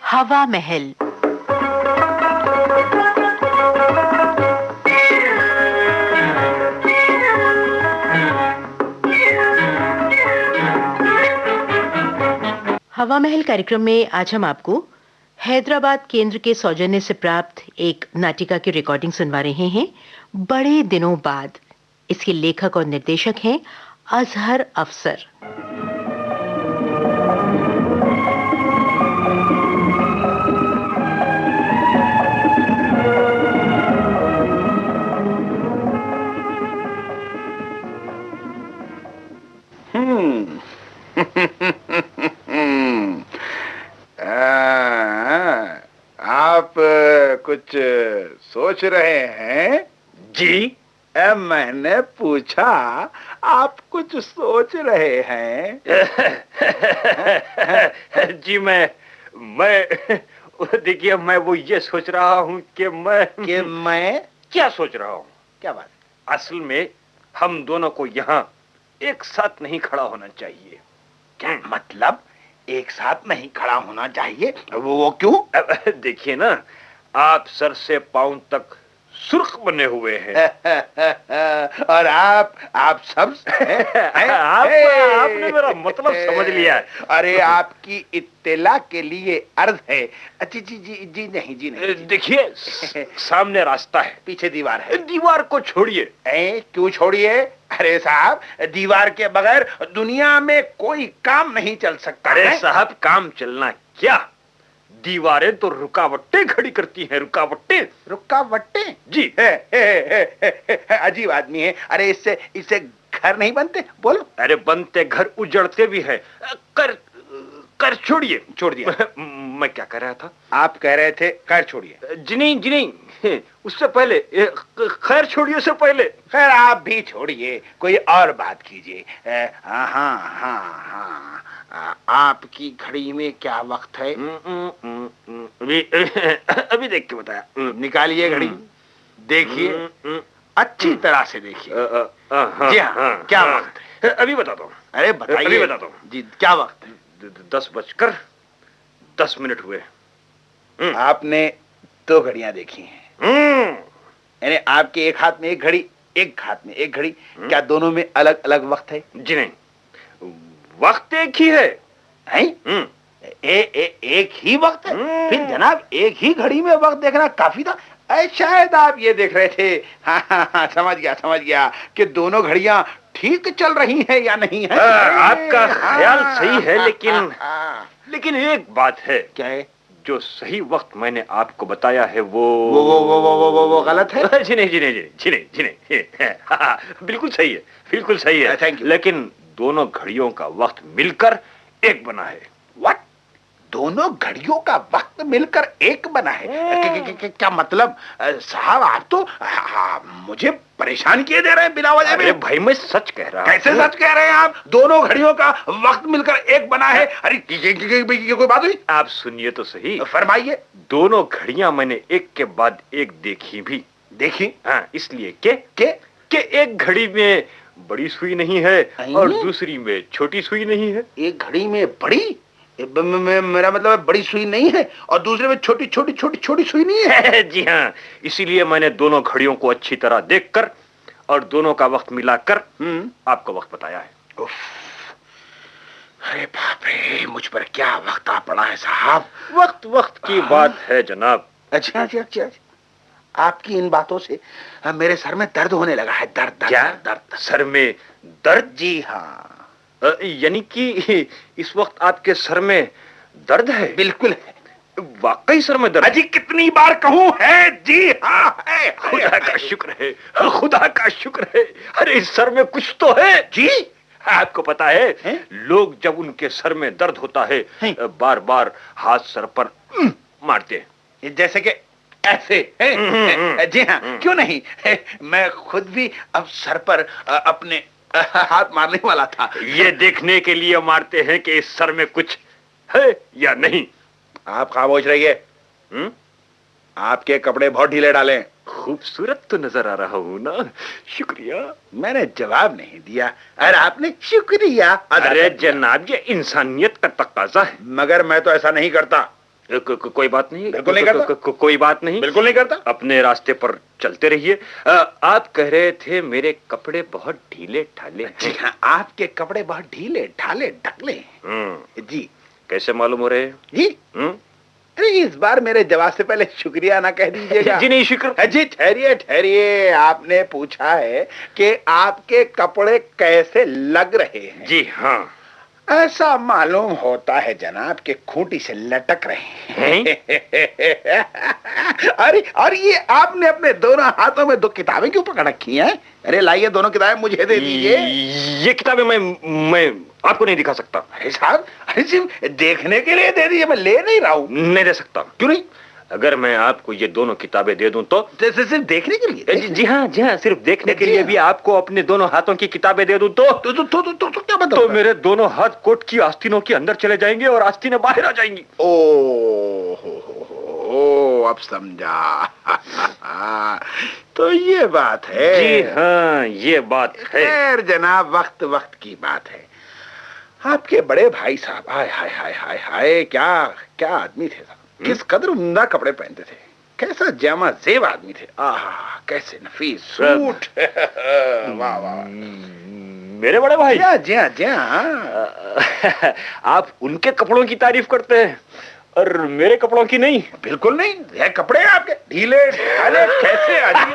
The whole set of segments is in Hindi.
हवा महल। हवा महल कार्यक्रम में आज हम आपको हैदराबाद केंद्र के सौजन्य से प्राप्त एक नाटिका की रिकॉर्डिंग सुनवा रहे हैं, बड़े दिनों बाद। इसके लेखक और निर्देशक हैं अजहर अफसर। आप कुछ सोच रहे हैं? जी? मैंने पूछा, आप कुछ सोच रहे हैं? जी मैं देखिए, मैं वो ये सोच रहा हूँ कि मैं क्या सोच रहा हूँ? क्या बात? असल में हम दोनों को यहाँ एक साथ नहीं खड़ा होना चाहिए। क्या मतलब एक साथ नहीं खड़ा होना चाहिए? वो क्यों? देखिए ना, आप सर से पांव तक सुर्ख बने हुए हैं। और आप सब आपने मेरा मतलब समझ लिया है। अरे आपकी इत्तला के लिए अर्ज है। जी जी जी जी नहीं जी नहीं। देखिए, सामने रास्ता है, पीछे दीवार है। दीवार को छोड़िए। क्यों छोड़िए? अरे साहब, दीवार के बगैर दुनिया में कोई काम नहीं चल सकता। अरे साहब, काम चलना क्या, दीवारें तो रुकावटें खड़ी करती हैं। रुकावटें जी। अजीब आदमी है। अरे इससे घर नहीं बनते? बोलो। अरे बनते घर उजड़ते भी है। कर छोड़िए। छोड़ दिया। मैं क्या कह रहा था? आप कह रहे थे कर छोड़िए। जी नहीं, उससे पहले खैर छोड़िए। उससे पहले खैर आप भी छोड़िए, कोई और बात कीजिए। हाँ, आपकी घड़ी में क्या वक्त है? अभी देख के बताया। निकालिए घड़ी, देखिए, अच्छी तरह से देखिए। जी हाँ, क्या वक्त है? अभी बताता हूँ। अरे बताइए। अभी बताता हूँ जी, क्या वक्त है? 10:10 हुए। आपने 2 घड़ियां देखी हैं। यानी आपके एक हाथ में एक घड़ी, एक हाथ में एक घड़ी। क्या दोनों में अलग अलग वक्त है? जी नहीं, वक्त एक ही है। एक ही वक्त है? फिर जनाब एक ही घड़ी में वक्त देखना काफी था। शायद आप ये देख रहे थे। हाँ, समझ गया कि दोनों घड़ियां ठीक चल रही हैं या नहीं है। आपका ख्याल सही है, लेकिन एक बात है। क्या है? जो सही वक्त मैंने आपको बताया है वो गलत है। जी नहीं। बिल्कुल सही है। Thank you. लेकिन दोनों घड़ियों का वक्त मिलकर एक बना है। व्हाट? दोनों घड़ियों का वक्त मिलकर एक बना है? क्या मतलब? साहब आप तो मुझे परेशान किए दे रहे हैं बिना वजह में। अरे भाई, मैं सच कह रहा हूं। कैसे सच कह रहे हैं आप? दोनों घड़ियों का वक्त मिलकर एक बना है? अरे ये कोई बात हुई? आप सुनिए तो सही। फरमाइए। दोनों घड़ियां मैंने एक के बाद एक देखी भी। देखी? हाँ, इसलिए के एक घड़ी में बड़ी सुई नहीं है और दूसरी में छोटी सुई नहीं है। एक घड़ी में बड़ी, मेरा मतलब बड़ी सुई नहीं है और दूसरे में छोटी सुई नहीं है। जी हाँ, इसीलिए मैंने दोनों घड़ियों को अच्छी तरह देखकर और दोनों का वक्त मिलाकर आपको वक्त बताया है। अरे बाप रे, मुझ पर क्या वक्त आ पड़ा है साहब। वक्त की बात है जनाब। अच्छा, आपकी इन बातों से मेरे सर में दर्द होने लगा है। दर्द सर में दर्द? जी हाँ। यानी कि इस वक्त आपके सर में दर्द है? बिल्कुल है। वाकई सर में दर्द? अजी कितनी बार कहूं? है जी हाँ है। खुदा का शुक्र है। अरे इस सर में कुछ तो है। जी आपको पता है? लोग जब उनके सर में दर्द होता है बार बार हाथ सर पर मारते हैं, जैसे कि ऐसे। जी हाँ, क्यों नहीं। मैं खुद भी अब सर पर अपने हाथ मारने वाला था। ये देखने के लिए मारते हैं कि इस सर में कुछ है या नहीं। आप खामोश रहिए। आपके कपड़े बहुत ढीले डाले। खूबसूरत तो नजर आ रहा हूँ ना। शुक्रिया। मैंने जवाब नहीं दिया और आपने शुक्रिया। अरे जनाब, ये इंसानियत का तकाजा है। मगर मैं तो ऐसा नहीं करता। कोई बात नहीं, बिल्कुल नहीं करता। कोई बात नहीं, बिल्कुल नहीं करता। अपने रास्ते पर चलते रहिए। आप कह रहे थे मेरे कपड़े बहुत ढीले ढाले हैं। जी हाँ, आपके कपड़े बहुत ढीले ढाले ढकले हैं। जी। कैसे मालूम हो रहे हैं जी? अरे इस बार मेरे जवाब से पहले शुक्रिया ना कह दीजिएगा। जी नहीं, शुक्र। जी ठहरिए ठहरिए, आपने पूछा है कि आपके कपड़े कैसे लग रहे हैं। जी हाँ। ऐसा मालूम होता है जनाब कि खूंटी से लटक रहे हैं। अरे ये आपने अपने दोनों हाथों में 2 किताबें क्यों पकड़ रखी हैं? अरे लाइए, दोनों किताबें मुझे दे दीजिए। ये किताबें मैं आपको नहीं दिखा सकता। अरे साहब, अरे सिर्फ देखने के लिए दे दीजिए, मैं ले नहीं रहा हूँ। नहीं दे सकता। क्यों नहीं? अगर मैं आपको ये दोनों किताबें दे दूं तो? सिर्फ देखने के लिए? जी हाँ, सिर्फ देखने के लिए भी आपको अपने दोनों हाथों की किताबें दे दूं तो? तो क्या बताऊं? तो मेरे दोनों हाथ कोट की आस्तीनों के अंदर चले जाएंगे और आस्तीनें बाहर आ जाएंगी। ओ, अब समझा। तो ये बात है। जी हाँ, ये बात है। खैर जनाब, वक्त वक्त की बात है। आपके बड़े भाई साहब, हाय हाय हाय हाय हाय, क्या आदमी थे साहब। किस कदर उम्दा कपड़े पहनते थे, कैसा जामा जेब आदमी थे। आहा, कैसे नफीस सूट। वाह वाह। मेरे बड़े भाई? जी हाँ। आप उनके कपड़ों की तारीफ करते हैं और मेरे कपड़ों की नहीं? बिल्कुल नहीं, ये कपड़े आपके ढीले ढाले कैसे आदमी।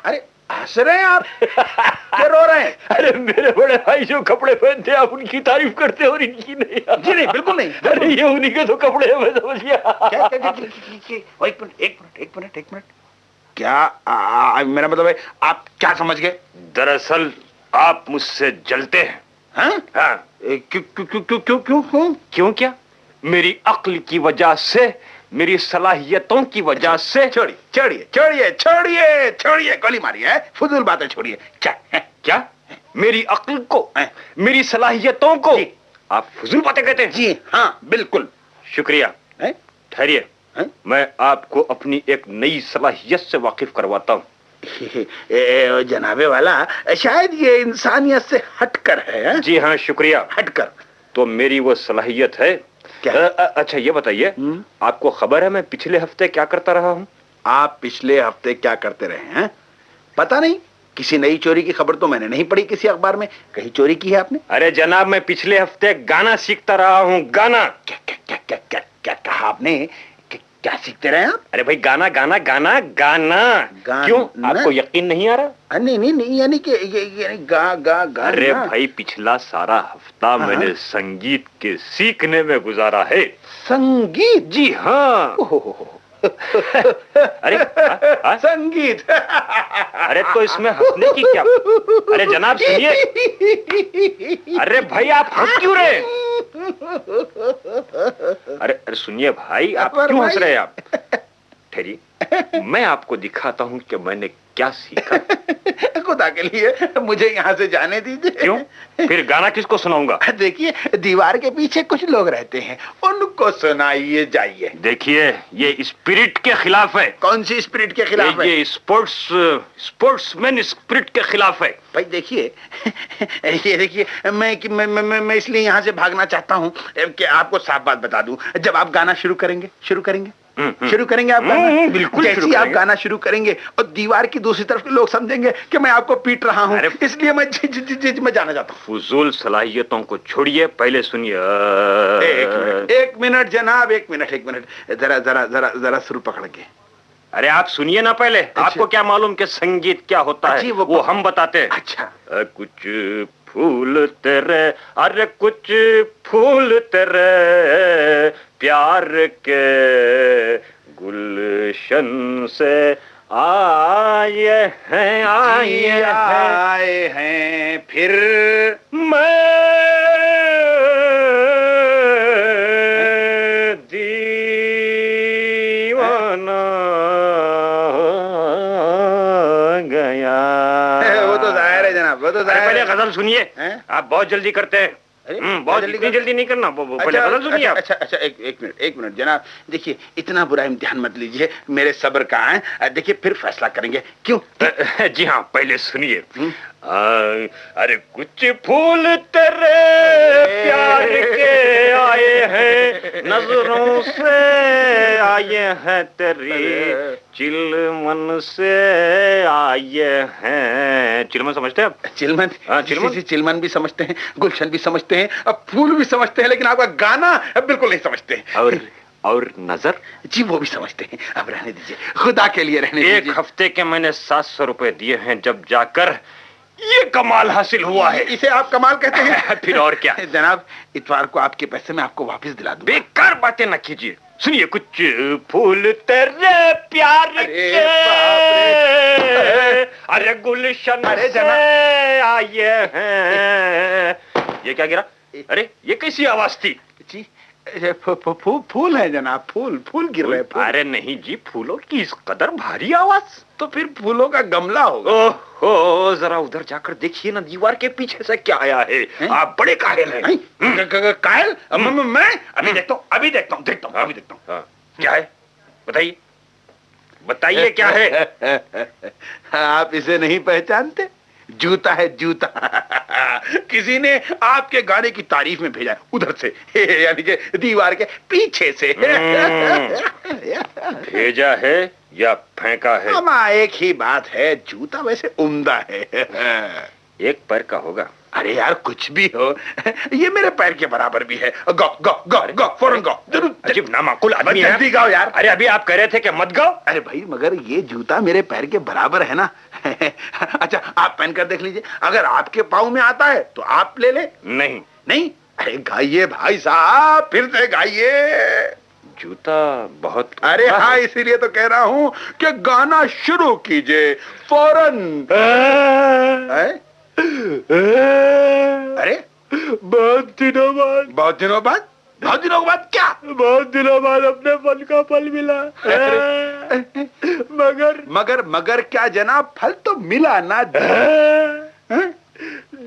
अरे हंस रहे हैं आप, क्या रो रहे हैं? अरे मेरे बड़े भाई जो कपड़े पहनते हैं आप उनकी तारीफ करते हैं और इनकी नहीं। जी नहीं, बिल्कुल नहीं। अरे ये उन्हीं के तो कपड़े हैं, मैं समझ गया। एक मिनट, क्या मेरा मतलब है, आप क्या समझ गए? दरअसल आप मुझसे जलते हैं। हाँ। क्यों क्या? मेरी अक्ल की वजह से, मेरी सलाहियतों की वजह से। छोड़िए, गोली मारी है, फजूल बातें छोड़िए। क्या? मेरी अक्ल को, मेरी सलाहियतों को आप फजूल बातें कहते हैं? जी हाँ, बिल्कुल। शुक्रिया। ठहरिए, मैं आपको अपनी एक नई सलाहियत से वाकिफ करवाता हूँ। जनाबे वाला, शायद ये इंसानियत से हटकर है। जी हाँ, शुक्रिया। हटकर। तो मेरी वो सलाहियत है। क्या? अच्छा ये बताइए, आपको खबर है मैं पिछले हफ्ते क्या करता रहा हूँ? आप पिछले हफ्ते क्या करते रहे हैं? पता नहीं, किसी नई चोरी की खबर तो मैंने नहीं पढ़ी किसी अखबार में। कहीं चोरी की है आपने? अरे जनाब, मैं पिछले हफ्ते गाना सीखता रहा हूँ। गाना। क्या कहा आपने? क्या सीखते रहे आप? अरे भाई गाना गाना गाना गाना। क्यों, आपको यकीन नहीं आ रहा? नहीं, यानी कि गा। अरे भाई पिछला सारा हफ्ता मैंने संगीत के सीखने में गुजारा है। संगीत? जी हाँ। अरे संगीत। अरे तो इसमें हंसने की क्या? अरे जनाब सुनिए। अरे भाई आप हंस क्यों रहे? अरे सुनिए भाई, आप क्यों हंस रहे हैं? आप ठहरिए, मैं आपको दिखाता हूँ कि मैंने क्या सीखा। खुदा के लिए मुझे यहाँ से जाने दीजिए। क्यों? फिर गाना किसको सुनाऊंगा? देखिए, दीवार के पीछे कुछ लोग रहते हैं, उनको सुनाइए जाइए। देखिए, ये स्पिरिट के खिलाफ है। कौन सी स्पिरिट के खिलाफ है? ये स्पोर्ट्समैन स्पिरिट के खिलाफ है। भाई देखिए, ये देखिए, मैं इसलिए यहाँ से भागना चाहता हूँ कि आपको साफ बात बता दूं, जब आप गाना शुरू करेंगे आप गाना। बिल्कुल। जैसे आप गाना शुरू करेंगे और दीवार की दूसरी तरफ के लोग समझेंगे कि मैं आपको पीट रहा हूँ, इसलिए मैं जाना चाहता हूँ। फजूल सलाहियतों को छोड़िए, पहले सुनिए। एक मिनट जनाब, एक मिनट, जरा सुर पकड़ के। अरे आप सुनिए ना पहले। अच्छा। आपको क्या मालूम कि संगीत क्या होता है? वो हम बताते हैं। अच्छा। कुछ फूल तेरे, अरे कुछ फूल तेरे प्यार के गुलशन से आए हैं, फिर मैं दीवाना गया। वो तो जाहिर है जनाब, वो तो जाहिर है। पहले गजल सुनिए। आप बहुत जल्दी करते हैं। बहुत जल्दी नहीं करना। पहले गजल सुनिए आप। अच्छा, एक मिनट जनाब, देखिए इतना बुरा इम्तिहान मत लीजिए, मेरे सब्र का है। देखिए फिर फैसला करेंगे। क्यों? जी हाँ, पहले सुनिए। अरे कुछ फूल तेरे प्यार के आए हैं नजरों से आए हैं तेरी, चिलमन से आए हैं। चिलमन समझते हैं आप? चिलमन? हाँ, चिलमन। चिलमन भी समझते हैं, गुलशन भी समझते हैं, अब फूल भी समझते हैं, लेकिन आपका गाना बिल्कुल नहीं समझते हैं। और नजर? जी वो भी समझते हैं। अब रहने दीजिए, खुदा के लिए रहने दीजिए। 1 हफ्ते के मैंने 700 रुपए दिए हैं, जब जाकर ये कमाल हासिल हुआ है। इसे आप कमाल कहते हैं? फिर और क्या? जनाब, इतवार को आपके पैसे मैं आपको वापस दिला दूंगा। बेकार बातें न कीजिए। सुनिए, कुछ फूल तेरे प्यार के, अरे गुलशन अरे से आए हैं। ये क्या गिरा? अरे ये कैसी आवाज थी? जी फूल है जनाब, फूल गिर रहे हैं। अरे नहीं जी, फूलों की इस कदर भारी आवाज? तो फिर फूलों का गमला होगा। ओहो, जरा उधर जाकर देखिए ना, दीवार के पीछे से क्या आया है? आप बड़े कायल हैं। कायल? मैं अभी देखता हूँ, अभी देखता हूँ। क्या है बताइए, बताइए क्या है? आप इसे नहीं पहचानते? जूता है, जूता। किसी ने आपके गाने की तारीफ में भेजा उधर से, यानी कि दीवार के पीछे से। भेजा है या फेंका है? मामा एक ही बात है, जूता वैसे उम्दा है। एक पैर का होगा। अरे यार कुछ भी हो, ये मेरे पैर के बराबर भी है। गो गो गो गो, फौरन गो। जरूर। अजीब नामाकुल आदमी है। जल्दी गाओ यार। अरे अभी आप कह रहे थे कि मत गाओ। अरे भाई मगर ये जूता मेरे पैर के बराबर है ना। अच्छा आप पहन कर देख लीजिए, अगर आपके पाँव में आता है तो आप ले ले। नहीं नहीं? अरे गाइए भाई साहब, फिर से गाइए। जूता बहुत। अरे हाँ, इसीलिए तो कह रहा हूँ कि गाना शुरू कीजिए फौरन। अरे बहुत दिनों बाद क्या? बहुत दिनों बाद अपने फल का फल मिला। मगर क्या जनाब, फल तो मिला ना।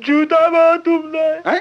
जूता बहुत उम्दा है।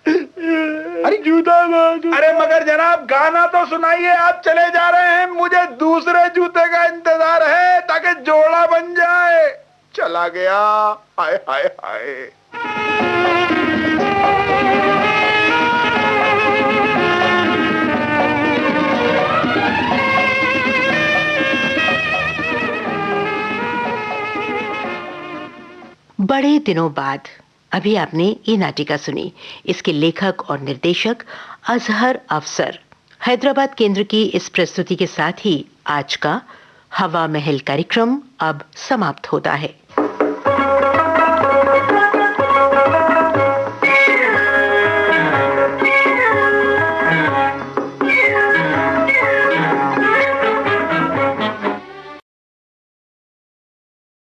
अरे जूता बहुत। अरे मगर जनाब गाना तो सुनाइए, आप चले जा रहे हैं, मुझे दूसरे जूते का इंतजार है ताकि जोड़ा बन जाए। चला गया, हाय हाय हाय। बड़े दिनों बाद अभी आपने ये नाटिका सुनी। इसके लेखक और निर्देशक अजहर अफसर। हैदराबाद केंद्र की इस प्रस्तुति के साथ ही आज का हवा महल कार्यक्रम अब समाप्त होता है।